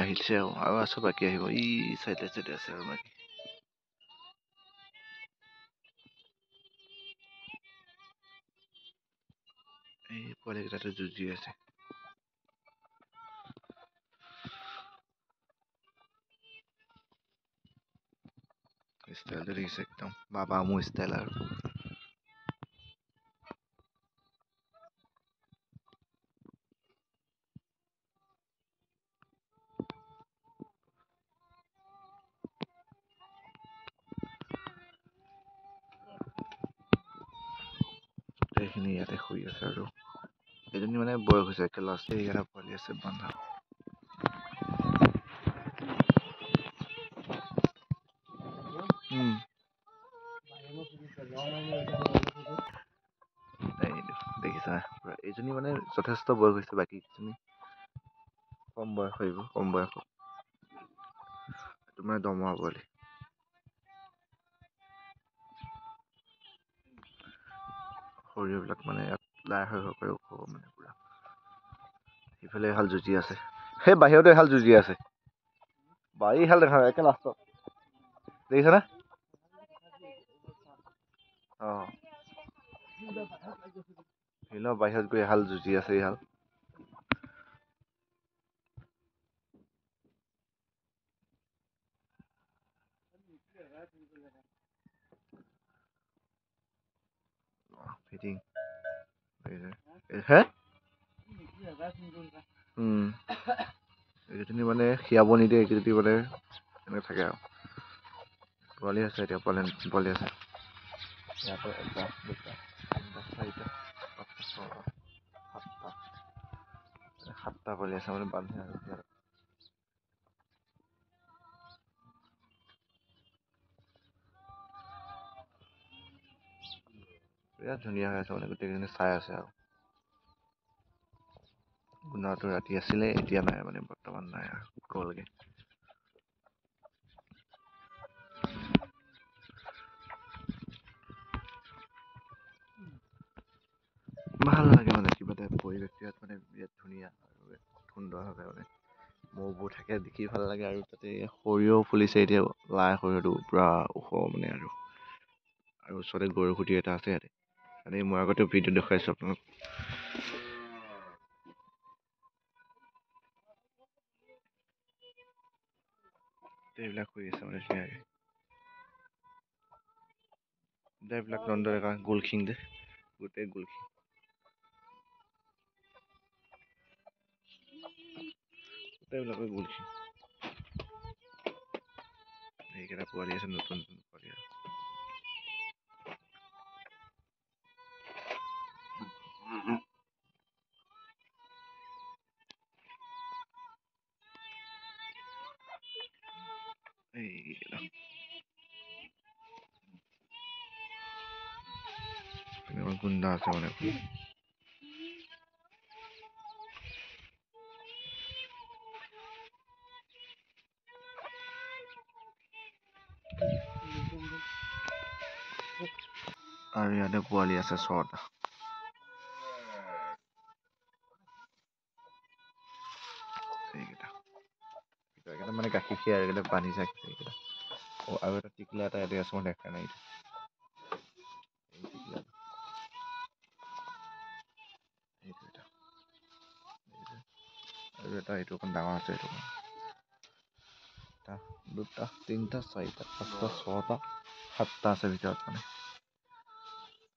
আহিছে আৰু আছে বাকী আহিব ই চাইডে চাইডে আছে আৰু বাকী এই পোৱালিকেইটাতে যুঁজি আছে ষ্টাইলটো দেখিছে একদম বাবা মোৰ ষ্টাইল আৰু গোটেইখিনি ইয়াতে শুই আছে আৰু এজনী মানে বয়স হৈছে ক্লাছ এইকেইটা পোৱালি আছে বান্ধা দেখিছা পুৰা এইজনী মানে যথেষ্ট বয়স হৈছে বাকী কেইজনী কম বয়স আহিব কম বয়সত এইটো মানে দমৰা পোৱালি সৰিয়হবিলাক মানে ইয়াত লাই হৈ পাৰে ওখ মানে পুৰা সিফালে এহাল যুঁজি আছে সেই বাহিৰতে এহাল যুঁজি আছে এইহাল দেখা একে লাষ্টত দেখিছানে অঁ ফিল্ডৰ বাহিৰত গৈ এহাল যুঁজি আছে এইহাল ফিটিং হে এইকেইজনী মানে খীৰাব নিদিয়ে এইকেইজনী মানে এনেকৈ থাকে আৰু পোৱালি আছে এতিয়া পোৱালি আছে ইয়াতে এটা দুটা তিনিটা চাৰিটা পাঁচটা ছটা সাতটা পোৱালি আছে মানে বান্ধে আৰু বিৰাট ধুনীয়া হৈ আছে মানে গোটেইকেইজনী চাই আছে আৰু গুণাটো ৰাতি আছিলে এতিয়া নাই মানে বৰ্তমান নাই আৰু গ'লগে ভাল লাগে মানে কিবা এটা পৰিৱেশটো ইয়াত মানে বিৰাট ধুনীয়া আৰু সুন্দৰভাৱে মানে মৌবোৰ থাকে দেখি ভাল লাগে আৰু তাতে সৰিয়হ ফুলিছে এতিয়া লাই সৰিয়হটো পূৰা ওখ মানে আৰু ওচৰতে গৰু খুটি এটা আছে ইয়াতে মই আগতে ভিডিঅ' দেখুৱাইছোঁ আপোনালোক এইবিলাক কৰি আছে মানে ধুনীয়াকে এইবিলাক নন্দৰ গোলখিং যে গোটেই গোলখিং গোটেইবিলাকে গোলখিং এইকেইটা পোৱালি আছে নতুন পোৱালি আৰু এইকেইটা গুণ্ডা আছে মানে আৰু ইয়াতে পোৱালি আছে ছটা এইকেইটা মানে গাখীৰ খীৰাই এইকেইটা বান্ধি যায় এইকেইটা আৰু এটা টিকলা এটা ইয়াতে আছে মই দেখা নাই আৰু এটা এইটো অকণ ডাঙৰ আছে এইটো এটা দুটা তিনিটা চাৰিটা পাঁচটা ছটা সাতটা আছে ভিতৰত মানে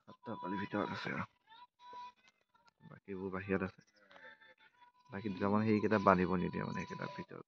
সাতটা পোৱালি ভিতৰত আছে আৰু বাকীবোৰ বাহিৰত আছে বাকী দুটামান সেইকেইটা বান্ধিব নিদিয়ে মানে সেইকেইটাৰ ভিতৰত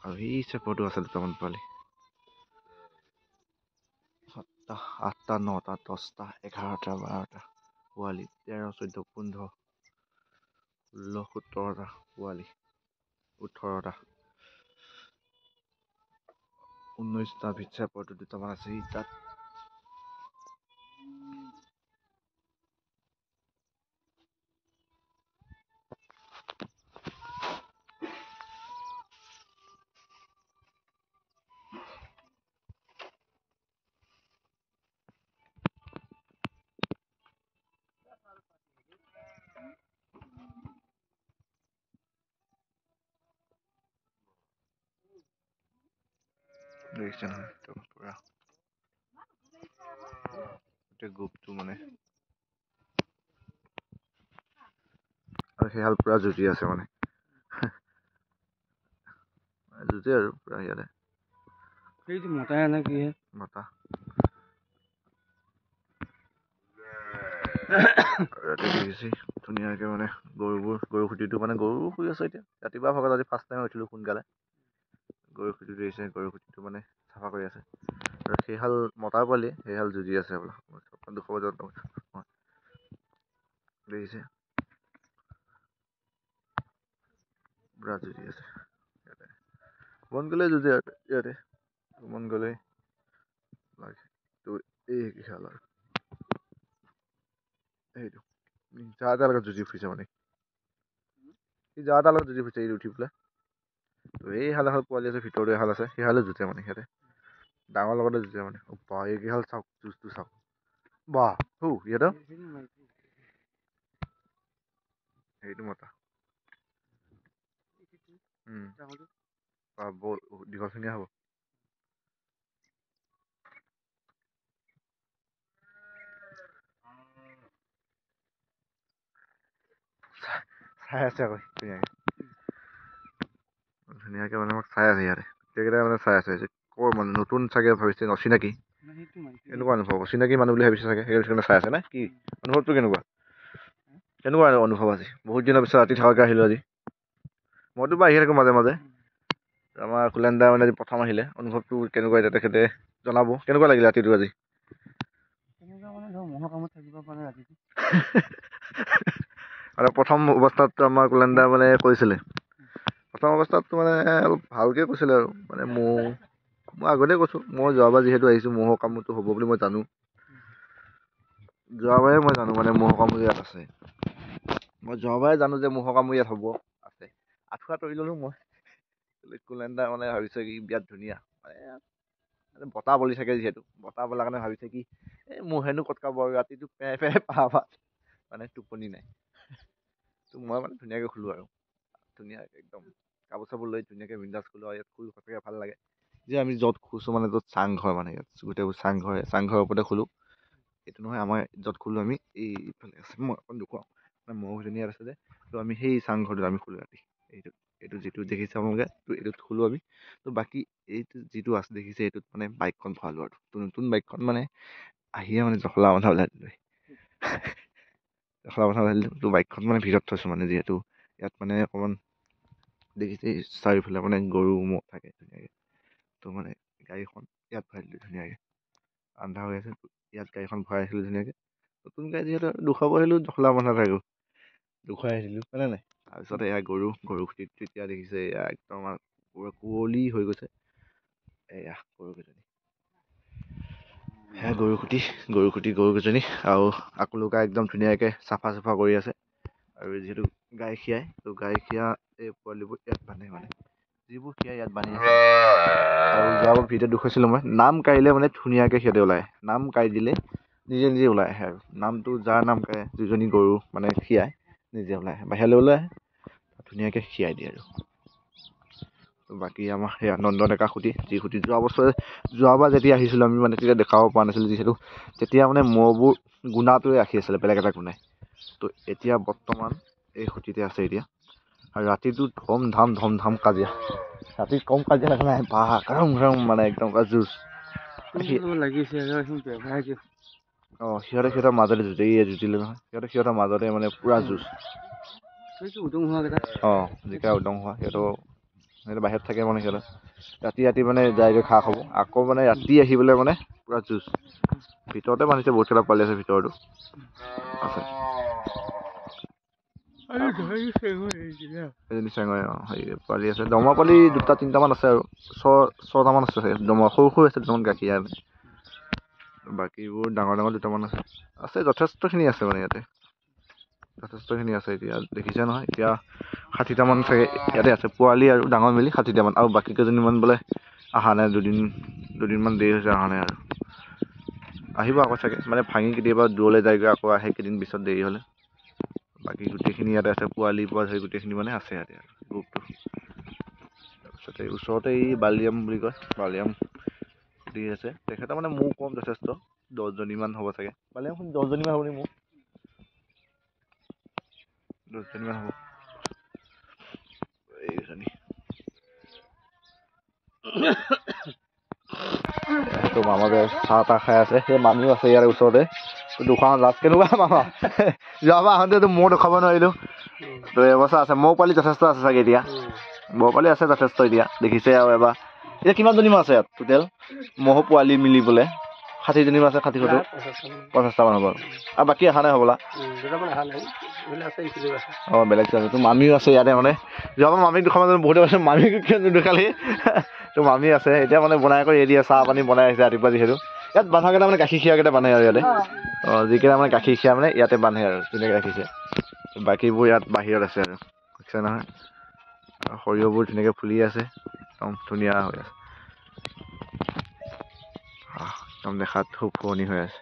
আৰু সেই চেপৰটো আছে দুটামান পোৱালি সাতটা আঠটা নটা দহটা 11টা 12টা পোৱালি 13 14 15 16 17টা পোৱালি 18টা 19টা চেপৰটো দুটামান আছে তাত দেখিছে নহয় একদম পুৰা গোটেই গ্ৰুপটো মানে আৰু সেইহাল পুৰা যুঁজি আছে মানে যুঁজে আৰু পুৰা ইয়াতে সেইটো মতাই নে কি মতা ৰাতি দেখিছে ধুনীয়াকৈ মানে গৰু খুটিটো মানে গৰু শুই আছে এতিয়া ৰাতিপুৱা ভাগত আজি ফাৰ্ষ্ট টাইম উঠিলোঁ সোনকালে গৰু খুটিটো দেখিছে গৰু খুটিটো মানে চাফা কৰি আছে আৰু সেইহাল মতা পোৱালি সেইহাল যুঁজি আছে বোলা 200 বজাত দেখিছে পুৰা যুঁজি আছে ইয়াতে মন গ'লে যুঁজে ইয়াতে মন গ'লে লাগে তো এই খেল আৰু সেইটো যা তাৰ লগত যুঁজি ফুৰিছে মানে সি যা তাৰ লগত যুঁজি ফুৰিছে এই উঠি পেলাই তো এই হাল পোৱালি আছে ভিতৰতে এহাল আছে সেইহালে যুঁজে মানে সিহঁতে ডাঙৰ লগতে যুঁজে মানে বা এইকেইহাল চাওক যুঁজটো চাওক বা ইহঁতৰ সেইটো মতা বৰ দীঘলখিনীয়া হ'ব চাই আছে আকৌ ধুনীয়াকৈ মানে আমাক চাই আছে ইয়াতে গোটেইকেইটাই মানে চাই আছে যে ক'ৰ মানে নতুন চাগে ভাবিছে অচিনাকি এনেকুৱা অনুভৱ অচিনাকি মানুহ বুলি ভাবিছে চাগে সেইকাৰণে চাই আছে নে কি অনুভৱটো কেনেকুৱা কেনেকুৱা অনুভৱ আজি বহুত দিনৰ পিছত ৰাতি থকাকৈ আহিলোঁ আজি মইতো বাৰু আহি থাকোঁ মাজে মাজে আমাৰ কুলেণ্ডাৰ মানে আজি প্ৰথম আহিলে অনুভৱটো কেনেকুৱা এতিয়া তেখেতে জনাব কেনেকুৱা লাগিলে ৰাতিটো আজি মানে প্ৰথম অৱস্থাততো আমাৰ কুলেণ্ডাৰ মানে কৈছিলে প্ৰথম অৱস্থাততো মানে অলপ ভালকৈ কৈছিলে আৰু মানে মই আগতে কৈছোঁ মই যোৱাবাৰ যিহেতু আহিছোঁ মহৰ কামোৰটো হ'ব বুলি মই জানো যোৱাবাৰে মই জানো মানে মহৰ কামোৰ ইয়াত আছে মই যোৱাবাৰে জানো যে মহৰ কামোৰ ইয়াত হ'ব আছে আঁঠুৱা তৰি ল'লোঁ মই কুলেণ্ডাৰ মানে ভাবিছে কি বিৰাট ধুনীয়া মানে বতাহ বলি থাকে যিহেতু বতাহ বলাৰ কাৰণে ভাবিছে কি এই মহেনো ক'ত খাব আৰু ৰাতিটো পেৰে পেৰে পাবা মানে টোপনি নাই তো মই মানে ধুনীয়াকৈ শুলোঁ আৰু ধুনীয়াকৈ একদম কাপোৰ চাপোৰ লৈ ধুনীয়াকৈ বিন্দাছ শুলোঁ আৰু ইয়াত শুই সঁচাকৈ ভাল লাগে যে আমি য'ত শুইছোঁ মানে য'ত চাংঘৰ মানে ইয়াত গোটেইবোৰ চাংঘৰৰ ওপৰতে শুলোঁ এইটো নহয় আমাৰ য'ত শুলোঁ আমি এইফালে আছে মই অকণ দেখুৱাওঁ মানে মহখিনি ইয়াত আছে যে তো আমি সেই চাংঘৰটোত আমি শুলোঁ ৰাতি এইটো যিটো দেখিছে আপোনালোকে তো এইটোত শুলোঁ আমি তো বাকী এইটো যিটো আছে দেখিছে এইটোত মানে বাইকখন ভৰালোঁ আৰু তো নতুন বাইকখন মানে আহিয়ে মানে জখলা বন্ধা ওলাই দিলোঁ জখলা বন্ধা ওলাই দিলোঁ তো বাইকখন মানে ভিতৰত থৈছোঁ মানে যিহেতু ইয়াত মানে অকণমান দেখিছে চাৰিওফালে মানে গৰু ম'হ থাকে ধুনীয়াকৈ তো মানে গাড়ীখন ইয়াত ভৰাই দিলোঁ ধুনীয়াকৈ আন্ধাৰ হৈ আছে ইয়াত গাড়ীখন ভৰাই আহিছিলোঁ ধুনীয়াকৈ নতুন গাড়ী যিহেতু দুখাব আহিলোঁ জখলা বন্ধা থাকোঁ দুখাই আহিছিলোঁ হয়নে নাই তাৰপিছতে এয়া গৰু খুটিত তেতিয়া দেখিছে এয়া একদম পুৰা কুঁৱলী হৈ গৈছে এয়া গৰুকেইজনী সেয়া গৰুকেইজনী আৰু আকলুকা একদম ধুনীয়াকৈ চাফা কৰি আছে আৰু যিহেতু গাই খীৰাই তো গাই খীৰা এই পোৱালিবোৰ ইয়াত বান্ধে মানে যিবোৰ খীৰাই ইয়াত বান্ধি আছে আৰু যোৱাবাৰ ভিডিঅ'ত দেখুৱাইছিলোঁ মই নাম কাঢ়িলে মানে ধুনীয়াকৈ সিহঁতে ওলায় নাম কাঢ়ি দিলে নিজে নিজে ওলাই আহে আৰু নামটো যাৰ নাম কাঢ়ে যিজনী গৰু মানে খীৰাই নিজে ওলাই আহে বাহিৰলৈ ওলাই আহে ধুনীয়াকৈ খীৰাই দিয়ে আৰু বাকী আমাৰ সেয়া নন্দ ডেকা খুটি যি খুটি যোৱাবাৰ যেতিয়া আহিছিলোঁ আমি মানে তেতিয়া দেখাব পৰা নাছিলোঁ যিহেতু তেতিয়া মানে মহবোৰ গুণাটোৱে ৰাখি আছিলে বেলেগ এটা গুণাই তো এতিয়া বৰ্তমান এই খুটিতে আছে এতিয়া আৰু ৰাতিটো ধম ধাম কাজিয়া ৰাতি কম কাজিয়া দেখা নাই বাহ ঘৰম মানে একদম যুঁজ লাগিছে অঁ সিহঁতৰ মাজতে যুঁজিলে নহয় সিহঁতৰ মাজতে মানে পুৰা যুঁজ অঁ জিকা উদং হোৱা সিহঁতৰ বাহিৰত থাকে মানে সিহঁতৰ ৰাতি মানে যায়গৈ খা খাব আকৌ মানে ৰাতি আহি পেলাই মানে পুৰা যুঁজ ভিতৰতে বান্ধিছে বহুতকেইটা পোৱালি আছে ভিতৰতো আছে এজনী চেঙৈ হেৰি পোৱালি আছে দমৰা পোৱালি 2-3টামান আছে আৰু 6-7টামান আছে দমৰা সৰু আছে দুটামান গাখীৰ আনে বাকীবোৰ ডাঙৰ দুটামান আছে যথেষ্টখিনি আছে মানে ইয়াতে যথেষ্টখিনি আছে এতিয়া দেখিছে নহয় এতিয়া 60টামান চাগে ইয়াতে আছে পোৱালি আৰু ডাঙৰ মেলি 60টামান আৰু বাকী কেইজনীমান বোলে অহা নাই দুদিনমান দেৰি হৈছে অহা নাই আৰু আহিব আকৌ চাগে মানে ভাঙি কেতিয়াবা দূৰলৈ যায়গৈ আকৌ আহে কেইদিন পিছত দেৰি হ'লে বাকী গোটেইখিনি ইয়াতে আছে পোৱালি পৰা ধৰি গোটেইখিনি মানে আছে ইয়াতে আৰু গ্ৰুপটো তাৰপিছতে ওচৰতে এই বালিয়াম বুলি কয় বালিয়াম দি আছে তেখেতৰ মানে মোৰ কম যথেষ্ট 10জনীমান হ'ব চাগে মানে 10জনীমান হ'ব নি মোৰ 10জনীমান হ'ব এইজনী তো মামাকে চাহ তাহ খাই আছে সেই মামীও আছে ইয়াৰ ওচৰতে দুখন লাজ কেনেকুৱা মামা যোৱাবাৰ আহোঁতেতো ময়ো দেখাব নোৱাৰিলোঁ তো এবছৰ আছে মৌ পোৱালি যথেষ্ট আছে চাগে এতিয়া মৌ পোৱালি আছে যথেষ্ট এতিয়া দেখিছে আৰু এবাৰ এতিয়া কিমানজনীমান আছে ইয়াত টোটেল ম'হ পোৱালি মিলিবলৈ 60জনীমান আছে 60 50টামান হ'ব আৰু বাকী অহা নাই হ'বলা অঁ বেলেগ আছে তো মামীও আছে ইয়াতে মানে যোৱাবাৰ মামীক দুখনমান বহুতে কৈছে মামীক কিয় নেদেখালি তো মামী আছে এতিয়া মানে বনাই কৰি ৰেডি চাহ পানী বনাই আহিছে ৰাতিপুৱা যিহেতু ইয়াত বান্ধাকেইটা মানে গাখীৰ খীৰাকেইটা বান্ধে আৰু ইয়াতে অঁ যিকেইটা মানে গাখীৰ খীৰা মানে ইয়াতে বান্ধে আৰু ধুনীয়াকৈ ৰাখিছে বাকীবোৰ ইয়াত বাহিৰত আছে আৰু দেখিছে নহয় সৰিয়হবোৰ ধুনীয়াকৈ ফুলি আছে একদম ধুনীয়া হৈ আছে একদম দেখাত খুব শুৱনি হৈ আছে